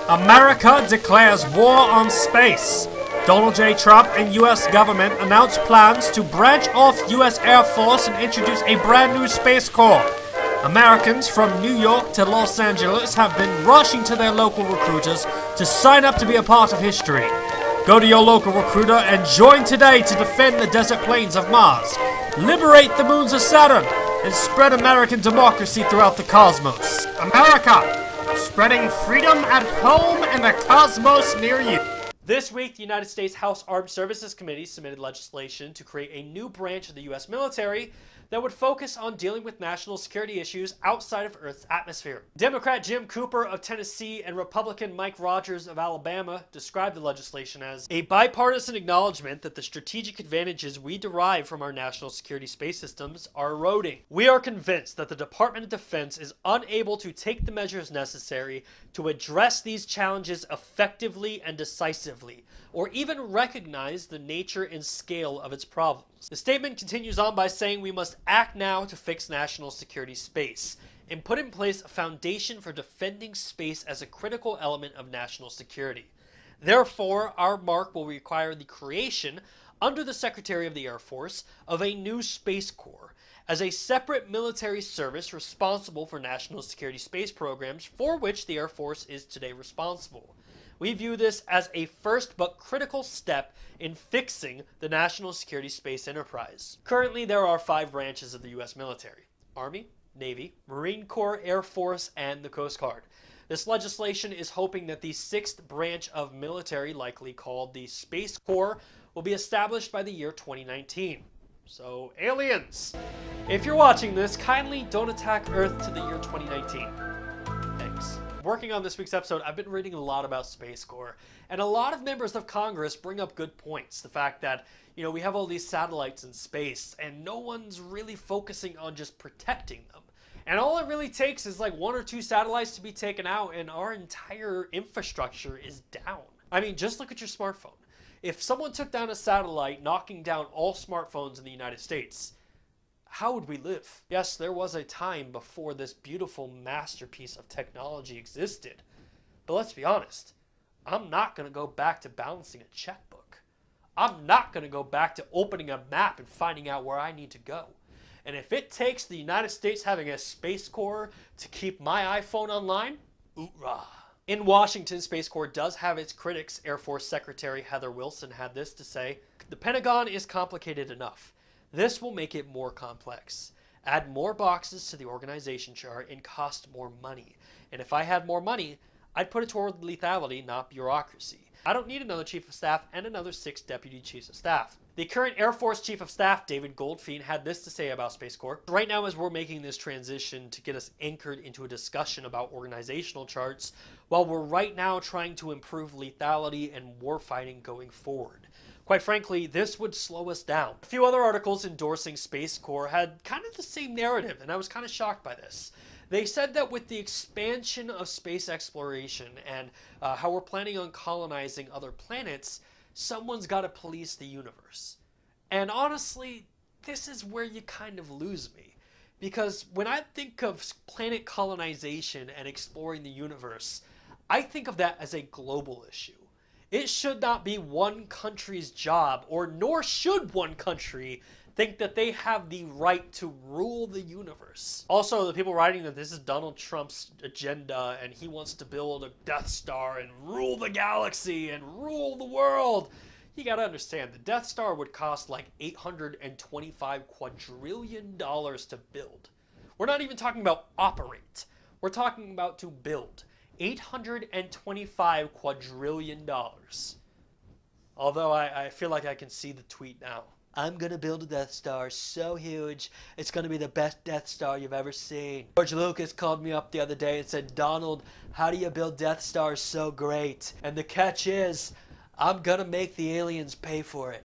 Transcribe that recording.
America declares war on space. Donald J. Trump and U.S. government announced plans to branch off U.S. Air Force and introduce a brand new Space Corps. Americans from New York to Los Angeles have been rushing to their local recruiters to sign up to be a part of history. Go to your local recruiter and join today to defend the desert plains of Mars, liberate the moons of Saturn, and spread American democracy throughout the cosmos. America! Spreading freedom at home and the cosmos near you. This week, the United States House Armed Services Committee submitted legislation to create a new branch of the U.S. military that would focus on dealing with national security issues outside of Earth's atmosphere. Democrat Jim Cooper of Tennessee and Republican Mike Rogers of Alabama described the legislation as a bipartisan acknowledgement that the strategic advantages we derive from our national security space systems are eroding. We are convinced that the Department of Defense is unable to take the measures necessary to address these challenges effectively and decisively, or even recognize the nature and scale of its problems. The statement continues on by saying we must act now to fix national security space and put in place a foundation for defending space as a critical element of national security. Therefore, our mark will require the creation, under the Secretary of the Air Force, of a new Space Corps as a separate military service responsible for national security space programs for which the Air Force is today responsible. We view this as a first but critical step in fixing the national security space enterprise. Currently, there are 5 branches of the U.S. military: Army, Navy, Marine Corps, Air Force, and the Coast Guard. This legislation is hoping that the 6th branch of military, likely called the Space Corps, will be established by the year 2019. So, aliens! If you're watching this, kindly don't attack Earth to the year 2019. Thanks. Working on this week's episode, I've been reading a lot about Space Corps, and a lot of members of Congress bring up good points. The fact that, we have all these satellites in space, and no one's really focusing on just protecting them. And all it really takes is like 1 or 2 satellites to be taken out, and our entire infrastructure is down. I mean, just look at your smartphone. If someone took down a satellite, knocking down all smartphones in the United States, how would we live? Yes, there was a time before this beautiful masterpiece of technology existed. But let's be honest, I'm not going to go back to balancing a checkbook. I'm not going to go back to opening a map and finding out where I need to go. And if it takes the United States having a Space Corps to keep my iPhone online, oorah. In Washington, Space Corps does have its critics. Air Force Secretary Heather Wilson had this to say: "The Pentagon is complicated enough. This will make it more complex, add more boxes to the organization chart, and cost more money. And if I had more money, I'd put it toward lethality, not bureaucracy. I don't need another chief of staff and another 6 deputy chiefs of staff." The current Air Force Chief of Staff, David Goldfein, had this to say about Space Corps: "Right now, as we're making this transition to get us anchored into a discussion about organizational charts, while we're right now trying to improve lethality and warfighting going forward. Quite frankly, this would slow us down." A few other articles endorsing Space Corps had kind of the same narrative, and I was kind of shocked by this. They said that with the expansion of space exploration and how we're planning on colonizing other planets, someone's got to police the universe. And honestly, this is where you kind of lose me. Because when I think of planet colonization and exploring the universe, I think of that as a global issue. It should not be one country's job, or nor should one country think that they have the right to rule the universe. Also, the people writing that this is Donald Trump's agenda and he wants to build a Death Star and rule the galaxy and rule the world. You gotta understand, the Death Star would cost like $825 quadrillion to build. We're not even talking about operate. We're talking about to build. $825 quadrillion. Although I feel like I can see the tweet now. "I'm gonna build a Death Star so huge, it's gonna be the best Death Star you've ever seen." George Lucas called me up the other day and said, "Donald, how do you build Death Stars so great? And the catch is, I'm gonna make the aliens pay for it."